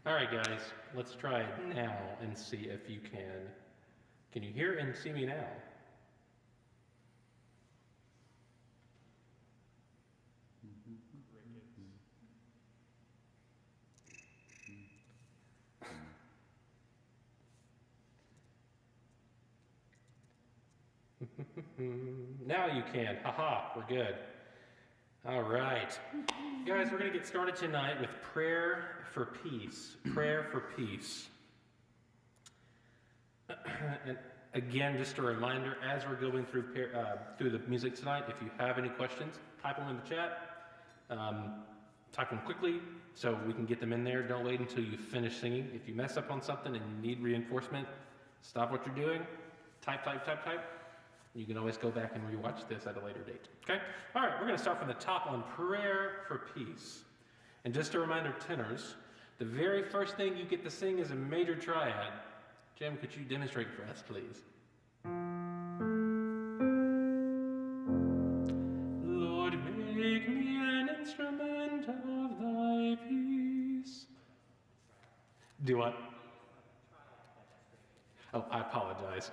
All right, guys, let's try it now and see if you can. Can you hear and see me now? Now you can. Haha, we're good. All right. Guys, we're going to get started tonight with prayer for peace. Prayer for peace. And again, just a reminder, as we're going through the music tonight, if you have any questions, type them in the chat. Type them quickly so we can get them in there. Don't wait until you finish singing. If you mess up on something and you need reinforcement, stop what you're doing. Type. You can always go back and rewatch this at a later date. Okay? All right, we're going to start from the top on prayer for peace. And just a reminder, tenors, the very first thing you get to sing is a major triad. Jim, could you demonstrate for us, please? Lord, make me an instrument of thy peace. Do what? Oh, I apologize.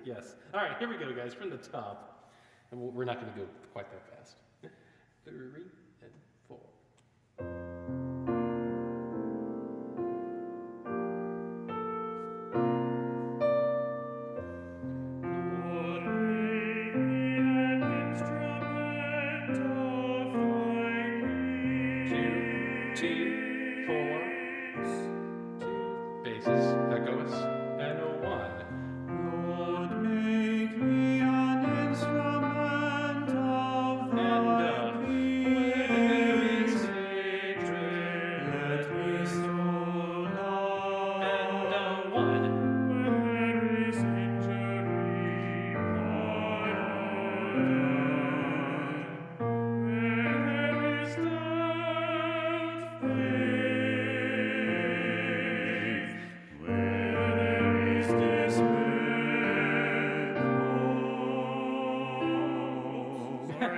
Yes. All right, here we go, guys, from the top. And we're not going to go quite that fast. 3 and 4.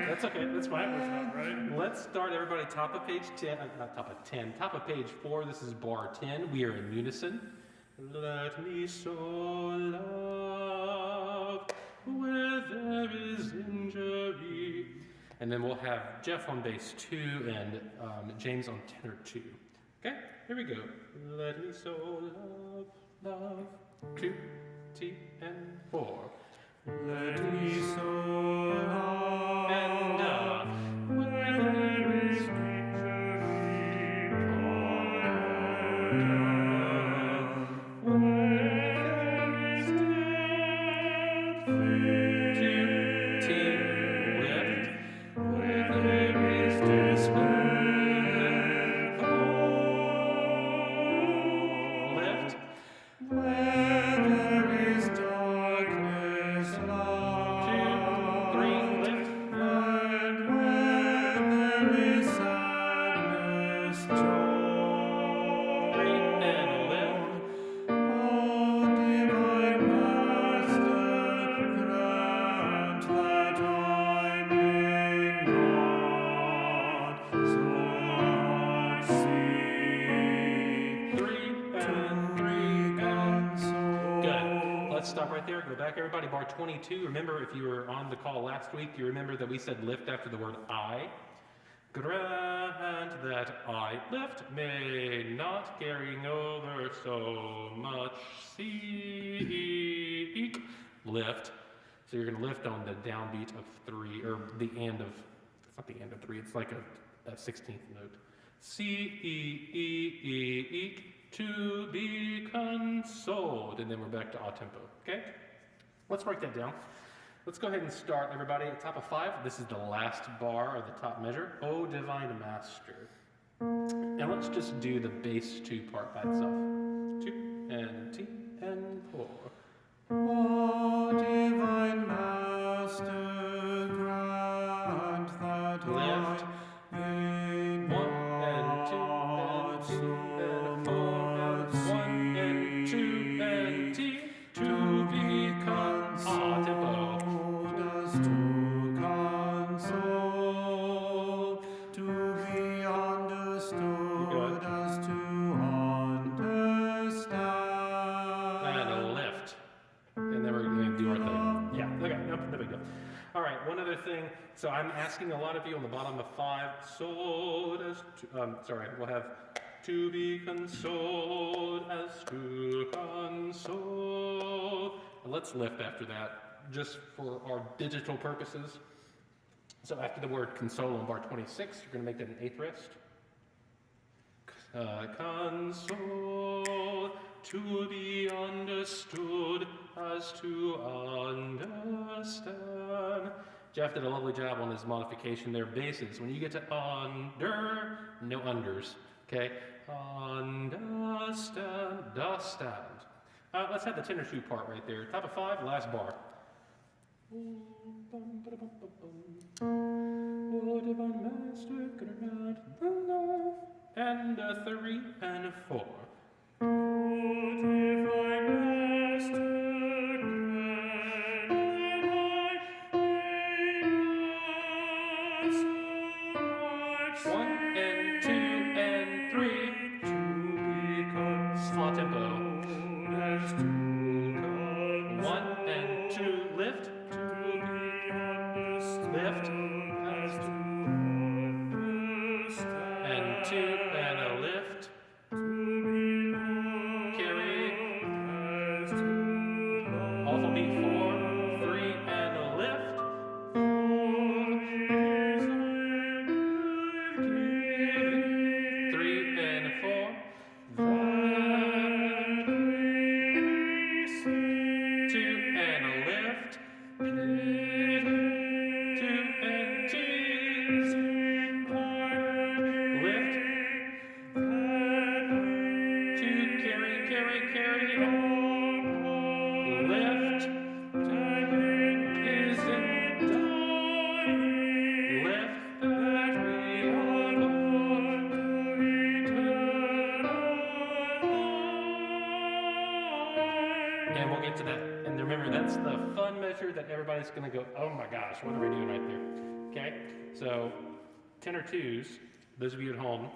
That's okay, that's fine. Right. Let's start everybody top of page 10, not top of 10, top of page 4. This is bar 10. We are in unison. Let me so love where there is injury. And then we'll have Jeff on bass 2 and James on tenor 2. Okay, here we go. Let me so love 2, T, and 4. Let me so love and where there is injury, where there is death, T, lift, where there is despair, lift, where there is darkness, love, 2, 3, lift, and where there is sadness, joy, 3, and lift. Oh, divine Master, grant that I may not so much see 3 and so. Good. Let's stop right there. Go back, everybody. Bar 22. Remember, if you were on the call last week, you remember that we said lift after the word I. Grant that I lift may not carrying over so much seek. Lift. So you're going to lift on the downbeat of 3, or the end of, it's not the end of 3, it's like a 16th note. Seek, to be consoled. And then we're back to a tempo, okay? Let's break that down. Let's go ahead and start, everybody, at the top of 5. This is the last bar of the top measure. O divine Master. And let's just do the bass 2 part by itself. 2 and T and 4. O divine Master, grant that lift. I may not so much 1 and 2 and T to be consoled. Tempo. To console, to be All right, one other thing. So I'm asking a lot of you on the bottom of 5, so as to, we'll have to be consoled as to console. And let's lift after that, just for our digital purposes. So after the word console on bar 26, you're going to make that an 8th rest. Console, to be understood as to understand. Jeff did a lovely job on his modification there. Basses, when you get to under, no unders, okay? Understand, understand. Let's have the tenor 2 part right there. Top of 5, last bar. Oh, divine master, grant the love, and a 3 and a 4. Oh, divine master, grant 1 and 2 and 3 to be slow tempo. As to 1 and 2 lift. Lift, and 2 and a lift, carry, off of beat 4, 3 and a lift, 3 and a 4, 2 and a lift, and we'll get to that. And remember, that's the fun measure that everybody's going to go, oh my gosh, what are we doing right there? Okay, so tenor 2s, those of you at home,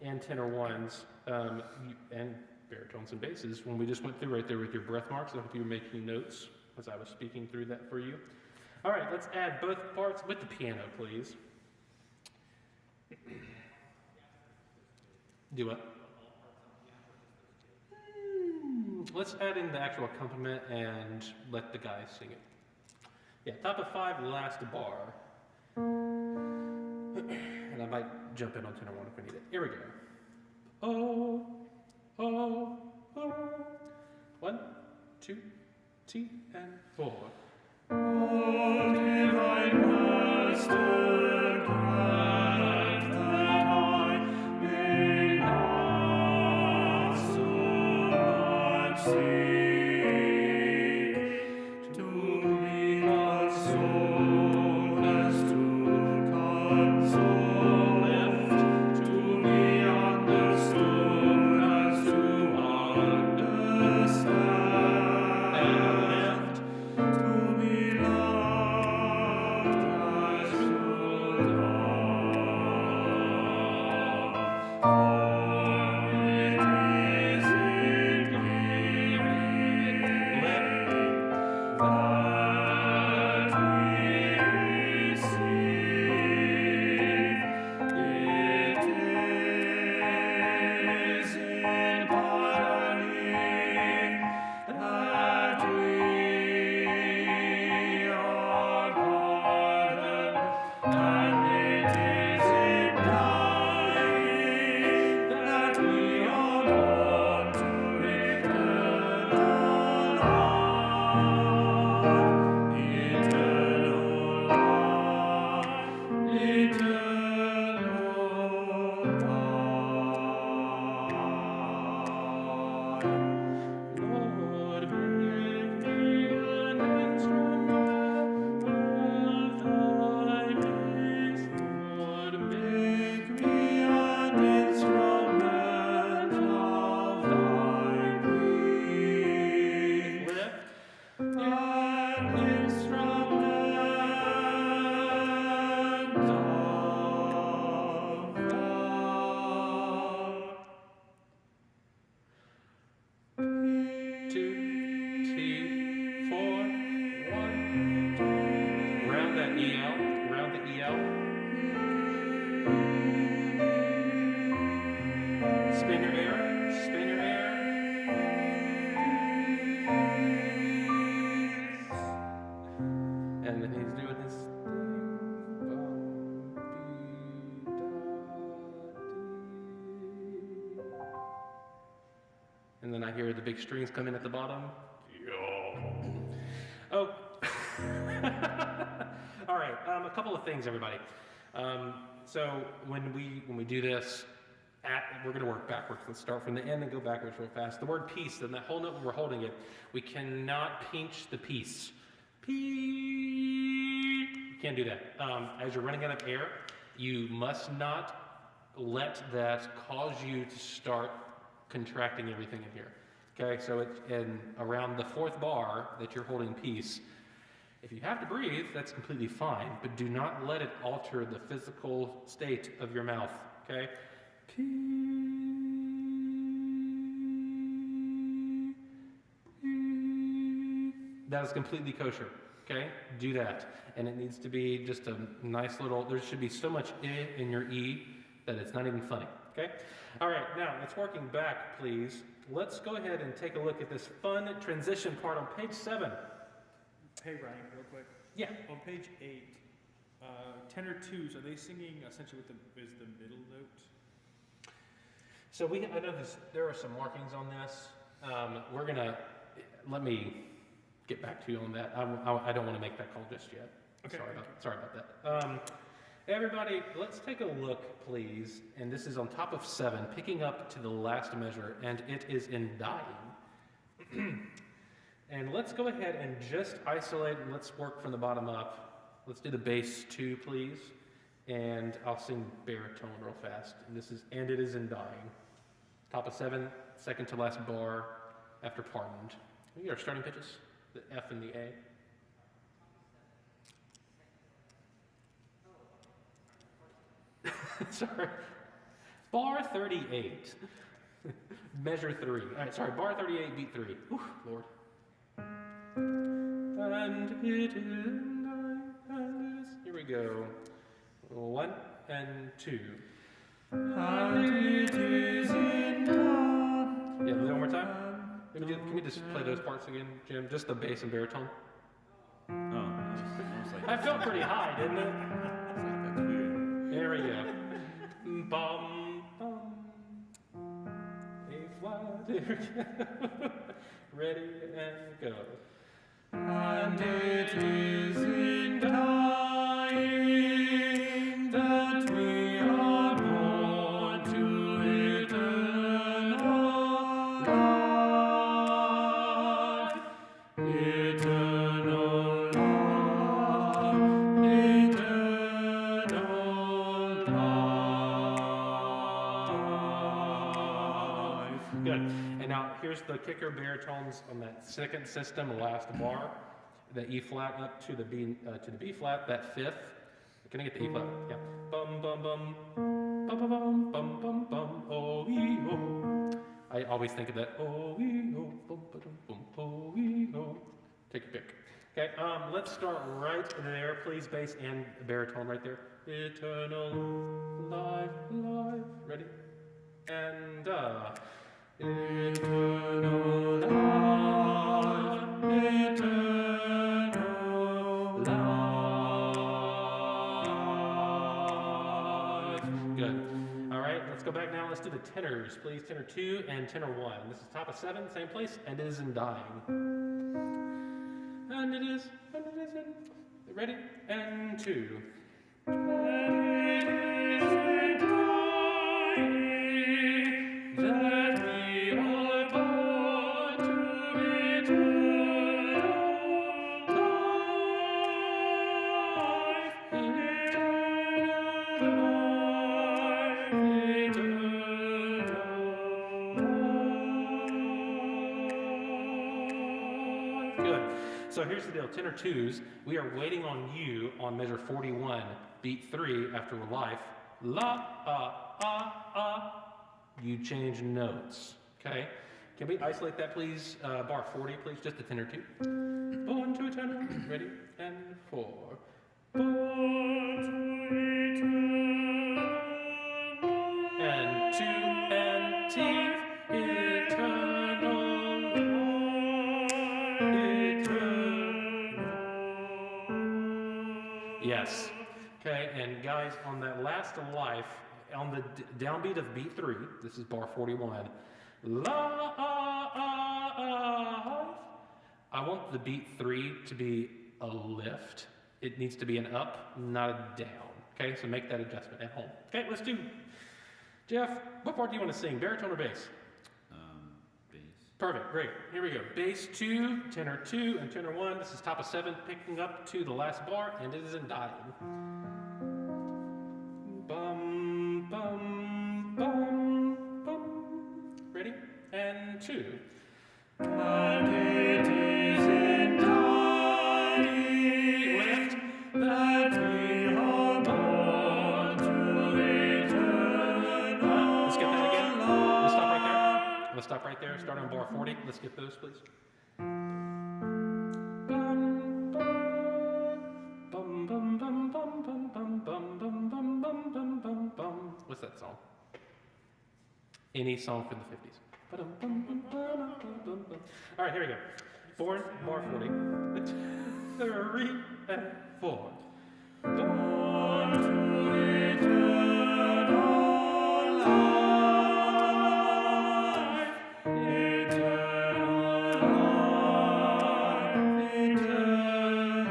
and tenor 1s, and baritones and basses, when we just went through right there with your breath marks, I hope you were making notes as I was speaking through that for you. All right, let's add both parts with the piano, please. Do what? Let's add in the actual accompaniment and let the guys sing it. Yeah, top of 5, last bar. And I might jump in on tenor 1 if we need it. Here we go. Oh, oh, oh. 1, 2, 3, and 4. Oh, divine master, grant that I may not so much seek to be consoled as to console, lift to be understood as to understand, and lift to be loved as to love. For it is in giving lift that we receive. Spin your air, spin your air. And then he's doing his thing. And then I hear the big strings come in at the bottom. Oh. All right, a couple of things, everybody. So when we do this, we're going to work backwards. Let's start from the end and go backwards real fast. The word piece, and that whole note when we're holding it, we cannot pinch the piece. You can't do that. As you're running out of air, you must not let that cause you to start contracting everything in here. Okay, so it's around the fourth bar that you're holding piece. If you have to breathe, that's completely fine, but do not let it alter the physical state of your mouth. Okay? That is completely kosher. Okay? Do that. And it needs to be just a nice little, there should be so much I in your E that it's not even funny. Okay? All right, now it's working back, please. Let's go ahead and take a look at this fun transition part on page 7. Hey, Ryan, real quick. Yeah. On page 8, tenor 2s, are they singing essentially with the middle note? So I know there are some markings on this. We're gonna, let me get back to you on that. I don't want to make that call just yet. Okay. Sorry about that. Everybody, let's take a look, please. And this is on top of 7, picking up to the last measure, and it is in dying. And let's go ahead and just isolate, and let's work from the bottom up. Let's do the bass 2, please. And I'll sing baritone real fast. And it is in dying. Top of 7, second to last bar after pardoned. We get our starting pitches, the F and the A. Sorry. Bar 38. Measure 3. All right, sorry, bar 38, beat 3. Ooh, Lord. And it is, here we go. 1 and 2. And it is in time. Yeah, one more time. Can we just play those parts again, Jim? Just the bass and baritone. Oh, I was like, I felt pretty high, didn't it? that's weird. There we go. Bum, bum. A flat. There we go. Ready and go. And it is in dying that we are born to eternal life. Eternal life. Eternal life. Good. And now here's the kicker baritones on that second system, last bar. The E flat up to the B flat, that fifth. Can I get the E flat? Yeah. Bum bum bum, bum bum bum bum bum bum. Oh ee oh. I always think of that. Oh ee oh, bum bum bum, oh ee oh. Take your pick. Okay. Let's start right there, please. Bass and baritone right there. Eternal life, life. Ready? And eternal life, eternal life. Good. All right, let's go back now. Let's do the tenors, please. Tenor 2 and tenor 1. This is top of 7, same place, and it is in dying. And it is in. Ready? And 2. And it is in dying that we are born to eternal life, eternal life. Good. So here's the deal. Tenor 2s, we are waiting on you on measure 41, beat 3 after life. La, you change notes, okay? Can we isolate that, please? Bar 40, please, just the tenor 2. Born to eternal, ready? And 4. Born to eternal. And 2 and T. Yes. Okay, and guys, on that last life, on the downbeat of beat 3, this is bar 41, life, I want the beat 3 to be a lift. It needs to be an up, not a down. Okay, so make that adjustment at home. Okay, let's do, Jeff, what part do you want to sing, baritone or bass? Bass. Perfect, great. Here we go. Bass 2, tenor 2, and tenor 1. This is top of 7, picking up to the last bar, and it is in dial. Bum, bum, bum, bum. Ready? And 2. And it is in dial. Lift that we are born to eternal. Let's get that again. Let's stop right there. Let's stop right there. Start on bar 40. Let's get those, please. What's that song? Any song from the 50s. All right, here we go. Born, bar 40. 3 and 4. Born to eternal life. Eternal life. Eternal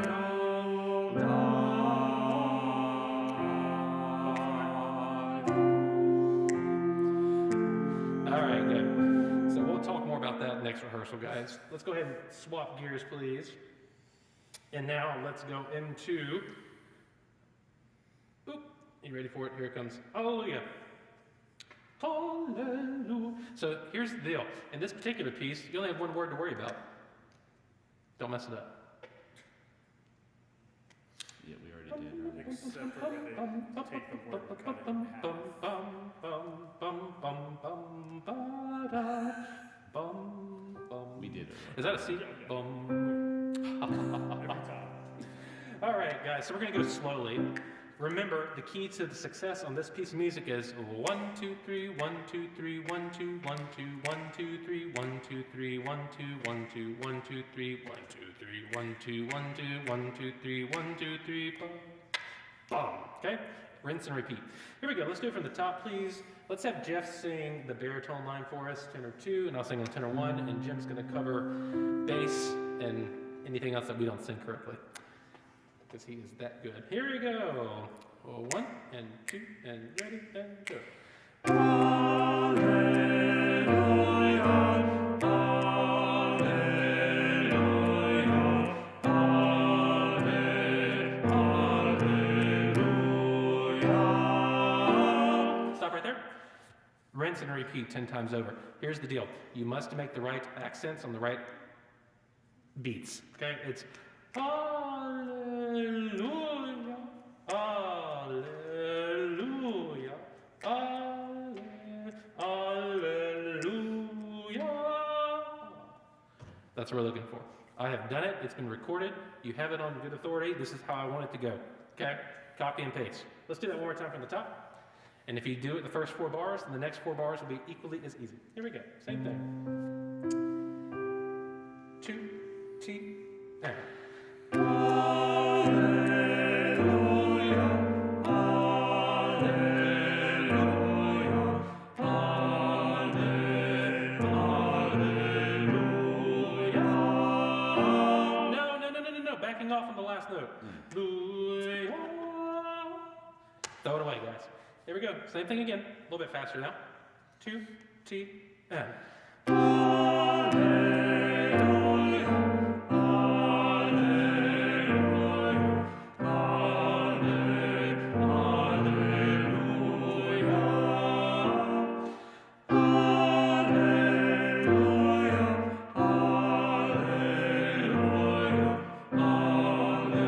life. All right, good. So we'll talk more about that next rehearsal, guys. Let's go ahead and swap gears, please. And now let's go into, oop, you ready for it? Here it comes. Hallelujah. Hallelujah. So here's the deal. In this particular piece, you only have one word to worry about. Don't mess it up. Yeah, we already did earlier. Except for when they take the word and cut it in half. We did it. Is that a C? Bum. Every time. All right, guys, so we're going to go slowly. Remember, the key to the success on this piece of music is 1, 2, 3, 1, 2, 3, 1, 2, 1, 2, 1, 2, 3, 1, 2, 3, 1, 2, 1, 2, 1, 2, 3, 1, 2, 3, 1, 2, 1, 2, 1, 2, 3, 1, 2, 3, boom. Boom. Okay? Rinse and repeat. Here we go. Let's do it from the top, please. Let's have Jeff sing the baritone line for us, tenor 2, and I'll sing on tenor 1, and Jim's going to cover bass and anything else that we don't sing correctly, because he is that good. Here we go. 1 and 2 and ready and go. Hallelujah, hallelujah, hallelujah. Stop right there. Rinse and repeat 10 times over. Here's the deal. You must make the right accents on the right beats. Okay? It's hallelujah, hallelujah, hallelujah. That's what we're looking for. I have done it. It's been recorded. You have it on good authority. This is how I want it to go. Okay? Copy and paste. Let's do that one more time from the top. And if you do it the first 4 bars, then the next 4 bars will be equally as easy. Here we go. Same thing. 2, T, and. Hallelujah, hallelujah, hallelujah. No. Backing off on the last note. Hallelujah. Throw it away, guys. Here we go. Same thing again. A little bit faster now. 2, T, and. Hallelujah, hallelujah, hallelujah, hallelujah,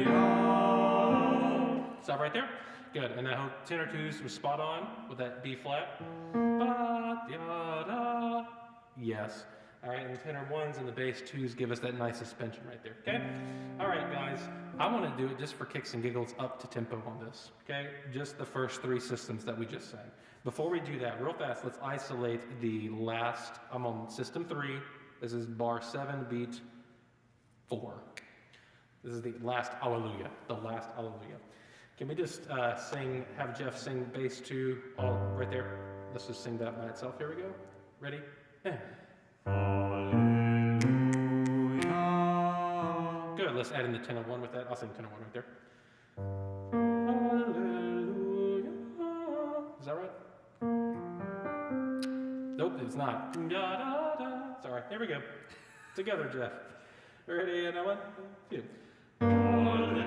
hallelujah. Stop right there. Good. And I hope tenor 2s was spot on with that B flat. Ba-da-da. Yes. All right, and the tenor 1s and the bass 2s give us that nice suspension right there, okay? All right, guys, I want to do it just for kicks and giggles up to tempo on this, okay? Just the first 3 systems that we just sang. Before we do that, real fast, let's isolate the last, I'm on system 3. This is bar 7, beat 4. This is the last Alleluia. The last Alleluia. Can we just have Jeff sing bass 2 all right there? Let's just sing that by itself. Here we go. Ready? And. Hallelujah. Good. Let's add in the tenor 1 with that. I'll sing tenor 1 right there. Hallelujah. Is that right? Nope, it's not. Da, da, da. Sorry. Here we go. Together, Jeff. Ready? And 1, 2. Hallelujah.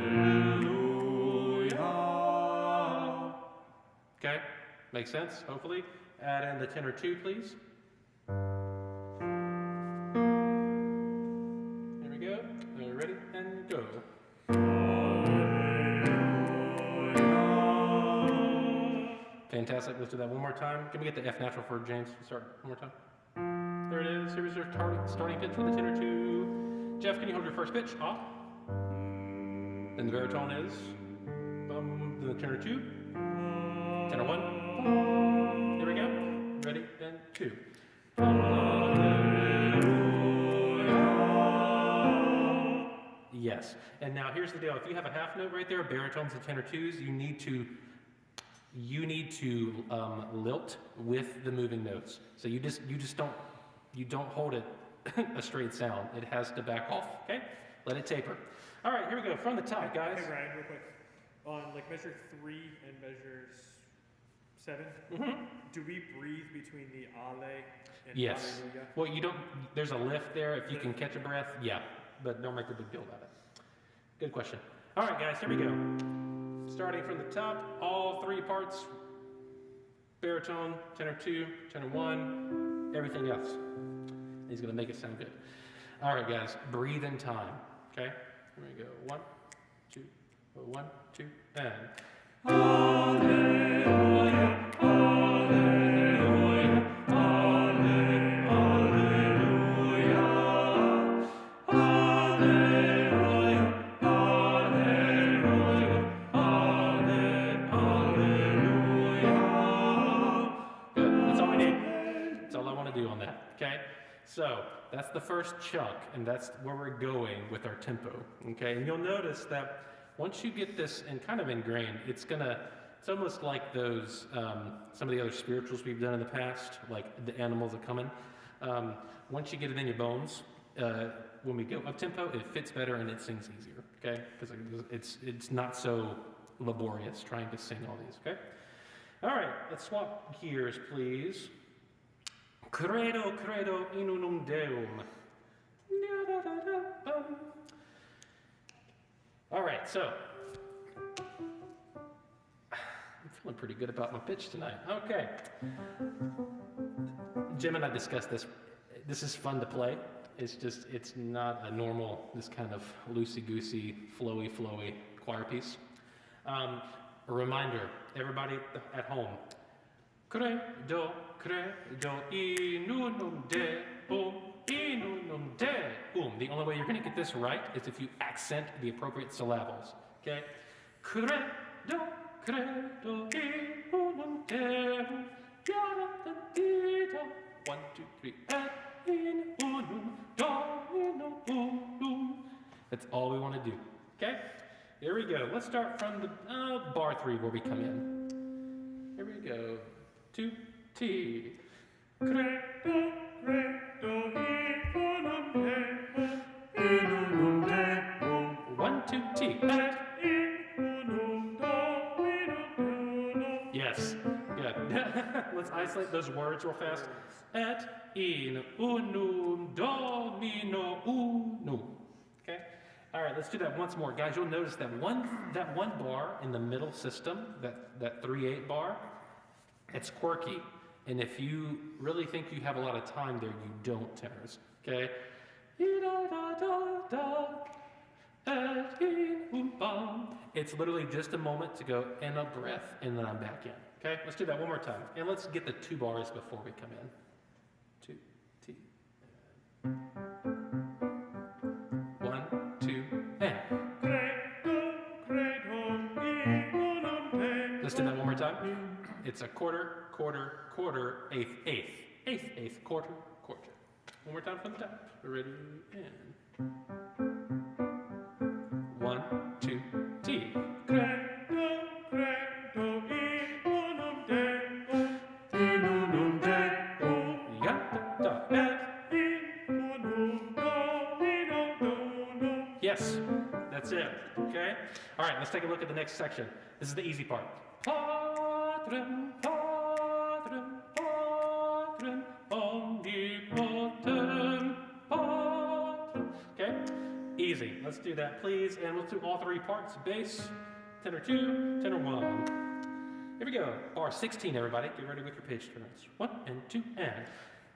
Okay. Makes sense, hopefully. Add in the tenor 2, please. Here we go. Ready? And go. Fantastic. Let's do that one more time. Can we get the F natural for James? Start one more time. There it is. Here's your starting pitch for the tenor 2. Jeff, can you hold your first pitch? Off. Then the baritone is. Then the tenor 2. Tenor 1. Here we go. Ready? And 2. Yes. And now here's the deal. If you have a half note right there, baritones and tenor 2s, you need to lilt with the moving notes. So you don't hold it a straight sound. It has to back off. Okay? Let it taper. All right, here we go. From the top, guys. Hey Ryan, real quick. On like measure 3 and measure 7, do we breathe between the ale and Yes. hallelujah? Well, you don't. There's a lift there. If you can catch a breath, yeah. But don't make a big deal about it. Good question. All right, guys, here we go. Starting from the top, all 3 parts: baritone, tenor 2, tenor 1, everything else. He's gonna make it sound good. All right, guys, breathe in time. Okay. Here we go. 1, 2, 1, 2, and. Hallelujah, hallelujah, hallelujah, hallelujah, hallelujah. Good. That's all we need. That's all I want to do on that. Okay. So that's the first chunk, and that's where we're going with our tempo. Okay. And you'll notice that once you get this and kind of ingrained, it's almost like those, some of the other spirituals we've done in the past, like the animals that come in. Once you get it in your bones, when we go up tempo, it fits better and it sings easier, okay? Because it's not so laborious trying to sing all these, okay? All right, let's swap gears, please. Credo, credo in unum Deum. All right, so I'm feeling pretty good about my pitch tonight. Okay. Jim and I discussed this. This is fun to play. It's not a normal, this kind of loosey-goosey, flowy choir piece. A reminder, everybody at home. Credo, credo in unum Deum. The only way you're going to get this right is if you accent the appropriate syllables. Okay? Credo, credo in unum Deum. 1, 2, 3. Et in unum Dominum. That's all we want to do. Okay? Here we go. Let's start from the bar 3 where we come in. Here we go. 2 T. Credo, credo in unum Deum. 1, 2 T. Et in unum Dominum. Yes. Good. Let's isolate those words real fast. Et in unum Domino unum. Okay? All right, let's do that once more. Guys, you'll notice that one bar in the middle system, that 3/8 bar, it's quirky. And if you really think you have a lot of time there, you don't, tenors. Okay? It's literally just a moment to go in a breath, and then I'm back in. Okay? Let's do that one more time. And let's get the 2 bars before we come in. 2, T. 1, 2, and. Let's do that one more time. It's a quarter, quarter, quarter, eighth, quarter, quarter. One more time from the top. Ready, and. Okay? All right, let's take a look at the next section. This is the easy part. Patrem, patrem, patrem, omnipotent, patrem. Okay? Easy. Let's do that, please. And let's do all three parts. Bass, tenor 2, tenor 1. Here we go. Bar 16, everybody. Get ready with your page turns. 1 and 2 and.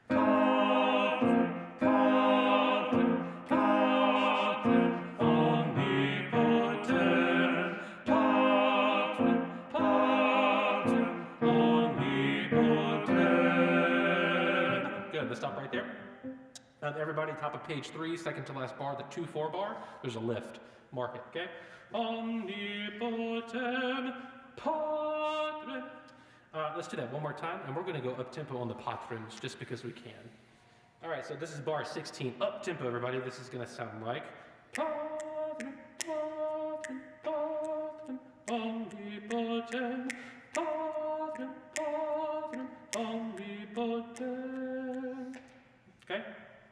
Patrem, patrem, patrem, omnipotent, patrem, patrem, omnipotent. Good. Let's stop right there. Everybody, top of page 3, second to last bar, the 2-4 bar. There's a lift. Mark it. Okay. Omnipotent, patrem. Let's do that one more time, and we're going to go up tempo on the patrems just because we can. All right, so this is bar 16, up tempo, everybody. This is going to sound like patrem, patrem, patrem, omnipotent, patrem, patrem, omnipotent. Okay,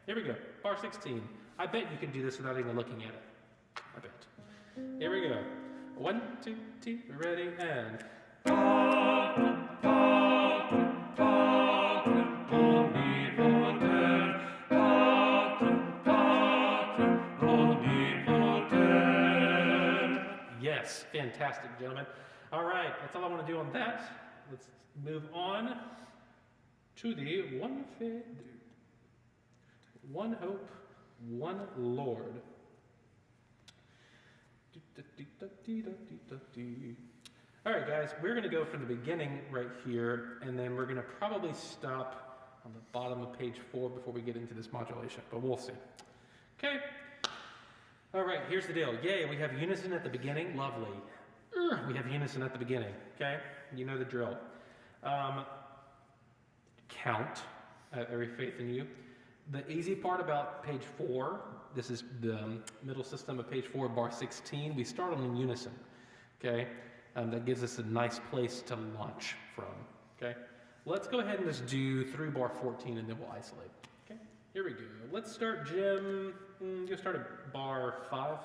here we go. Bar 16. I bet you can do this without even looking at it. I bet. Here we go. 1, 2, 3, ready, and. Patrem, patrem, patrem, omnipotent, patrem, patrem, omnipotent. Yes, fantastic, gentlemen. All right, that's all I want to do on that. Let's move on to the one faith, one hope, one Lord. All right, guys, we're going to go from the beginning right here, and then we're going to probably stop on the bottom of page 4 before we get into this modulation, but we'll see. Okay. All right, here's the deal. Yay, we have unison at the beginning. Lovely. We have unison at the beginning. Okay, you know the drill. Count. Every faith in you. The easy part about page 4, this is the middle system of page 4, bar 16. We start on in unison. Okay. That gives us a nice place to launch from, okay? Let's go ahead and just do through bar 14 and then we'll isolate, okay? Here we go. Let's start, Jim, you'll start at bar 5.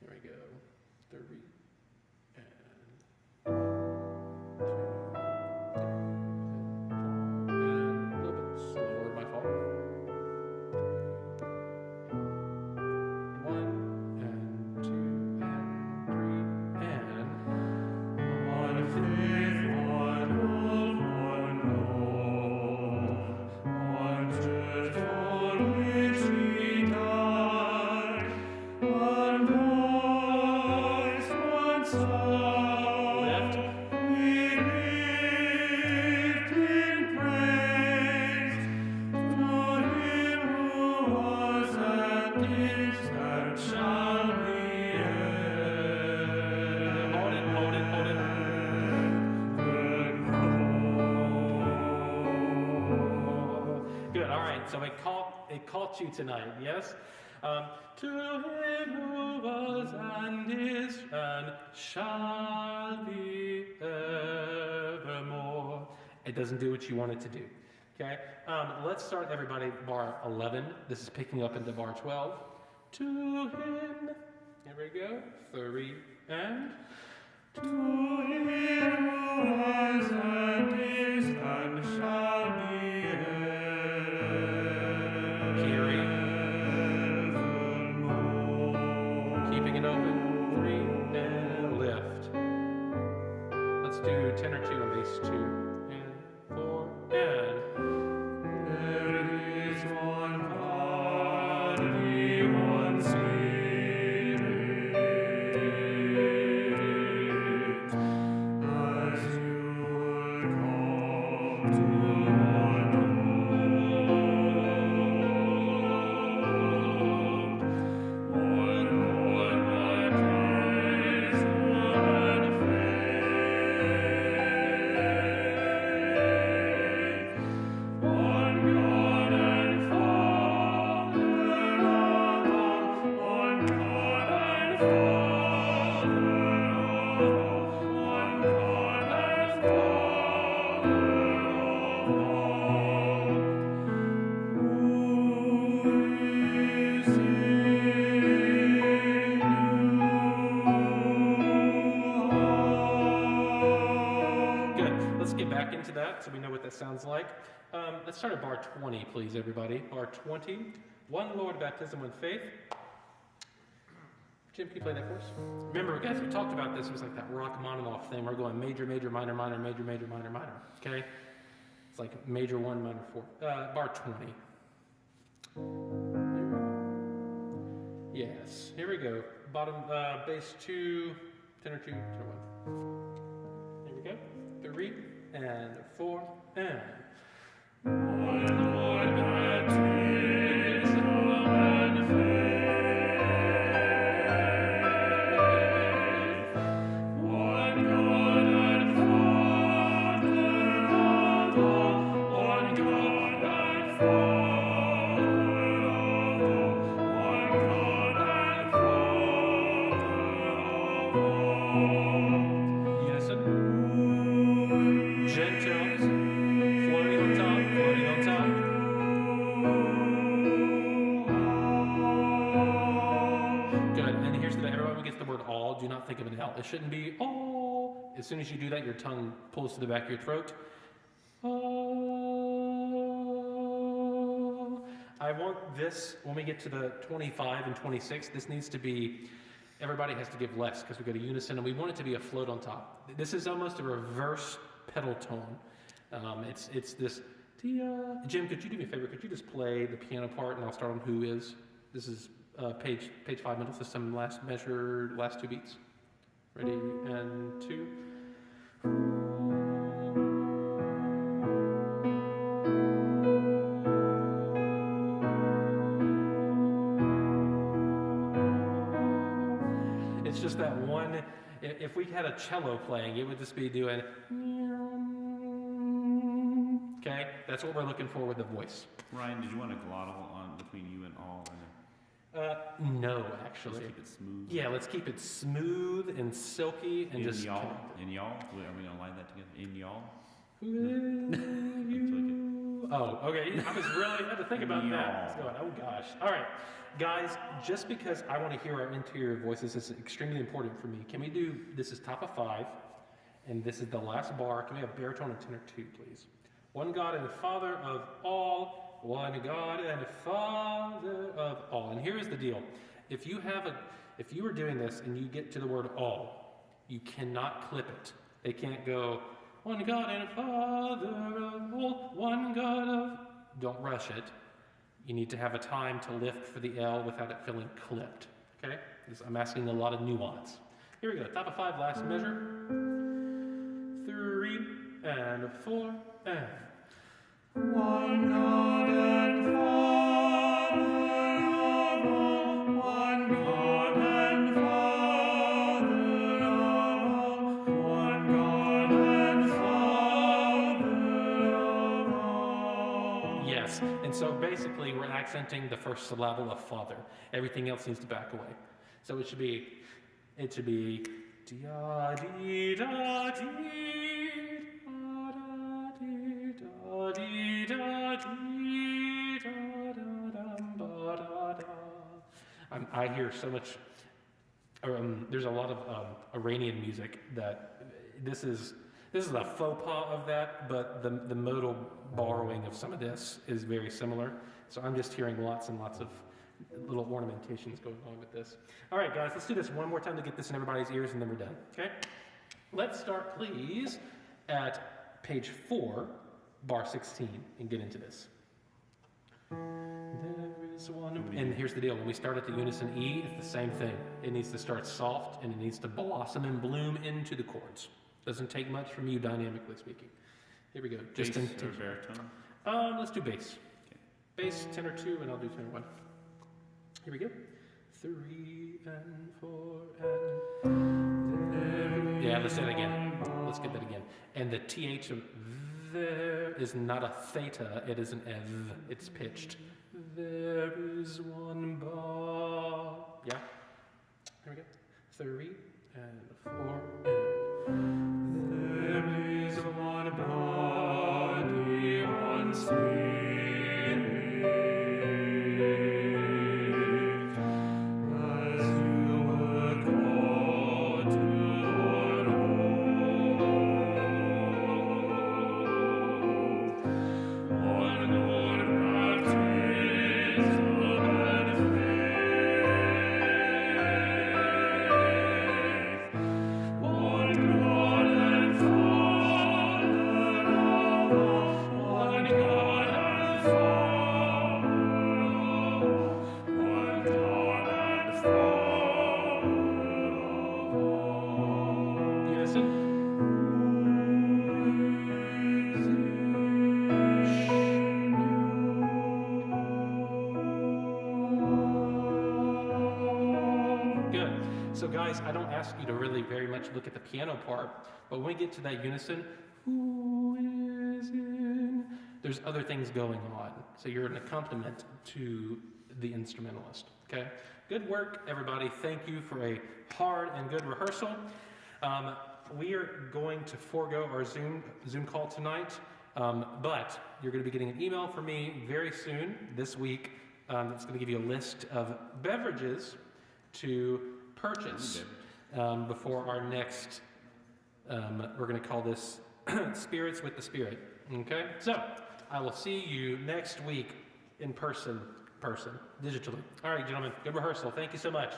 Here we go, 3, and 1, 2, and 4, and a little bit slower, my fault. 1, and 2, and 3. So it caught you tonight, yes? To him who was and is and shall be evermore. It doesn't do what you want it to do, okay? Let's start, everybody, bar 11. This is picking up into bar 12. To him, here we go, 3, and to him who was and is and shall be tenor 2 and bass 2 and 4 and there is one body, one spirit, as you would come to one Lord, one Christ, one faith. so we know what that sounds like. Let's start at bar 20, please, everybody. Bar 20. One Lord, baptism, one faith. Jim, can you play that for us? Remember, guys, we talked about this. It was like that Rachmaninoff thing. We're going major, major, minor, minor, major, major, minor, minor. Okay? It's like major 1, minor 4. Bar 20. Yes. Here we go. Bottom, bass 2, tenor 2, tenor 1. Here we go. 3 and 4 and. One Lord, baptism, and faith. One God and Father of all. One God and Father of all. One God and Father of all. Unison. Gentiles. Floating on top, floating on top. Good. And here's the everyone who gets the word all, do not think of an L. It shouldn't be all. As soon as you do that, your tongue pulls to the back of your throat. Oh. I want this, when we get to the 25 and 26, this needs to be, everybody has to give less because we go to unison, and we want it to be a float on top. This is almost a reverse pedal tone. It's this. Jim, could you do me a favor? Could you just play the piano part, and I'll start on who is. This is page 5, middle system, last measure, last 2 beats. Ready, and 2. It's just that one. If we had a cello playing, it would just be doing. Okay, that's what we're looking for with the voice. Ryan, did you want a glottal on between you and all? No, actually. Let's keep it smooth. Yeah, let's keep it smooth and silky and In just. y'all? In y'all? Are we gonna line that together? In y'all? Who you? Oh, okay. I was really had to think about that. Going, oh gosh. All right, guys. Just because I want to hear our interior voices is extremely important for me. Can we do? This is top of 5, and this is the last bar. Can we have baritone and tenor 2, please? One God and Father of all. One God and Father of all. And here's the deal. If you were doing this and you get to the word all, you cannot clip it. They can't go, one God and Father of all, one God of... Don't rush it. You need to have a time to lift for the L without it feeling clipped. Okay? I'm asking a lot of nuance. Here we go. Top of 5, last measure. 3 and 4 and... One God and Father of all, one God and Father of all, one God and Father of all. Yes, and so basically we're accenting the first syllable of Father. Everything else needs to back away. So it should be da dee da dee. I hear so much. There's a lot of Iranian music that this is a faux pas of that, but the modal borrowing of some of this is very similar. So I'm just hearing lots and lots of little ornamentations going on with this. All right, guys, let's do this one more time to get this in everybody's ears, and then we're done. Okay? Let's start, please, at page 4. Bar 16 and get into this. There is one, and here's the deal. When we start at the unison E, it's the same thing. It needs to start soft and it needs to blossom and bloom into the chords. Doesn't take much from you, dynamically speaking. Here we go. Bass or baritone? Let's do bass. Okay. Bass, tenor 2, and I'll do tenor 1. Here we go. 3 and 4 and... Yeah, let's say that again. Let's get that again. And the TH of there is not a theta, it is an ev. It's pitched. There is one bar. Yeah? Here we go. 3 and 4 and... There is one body, one spirit. So guys, I don't ask you to really very much look at the piano part, but when we get to that unison, who is in? There's other things going on. So you're an accompaniment to the instrumentalist, okay? Good work, everybody. Thank you for a hard and good rehearsal. We are going to forego our Zoom call tonight, but you're going to be getting an email from me very soon this week that's going to give you a list of beverages to purchase before our next, we're going to call this Spirits with the Spirit, okay? So, I will see you next week in person, digitally. All right, gentlemen, good rehearsal. Thank you so much.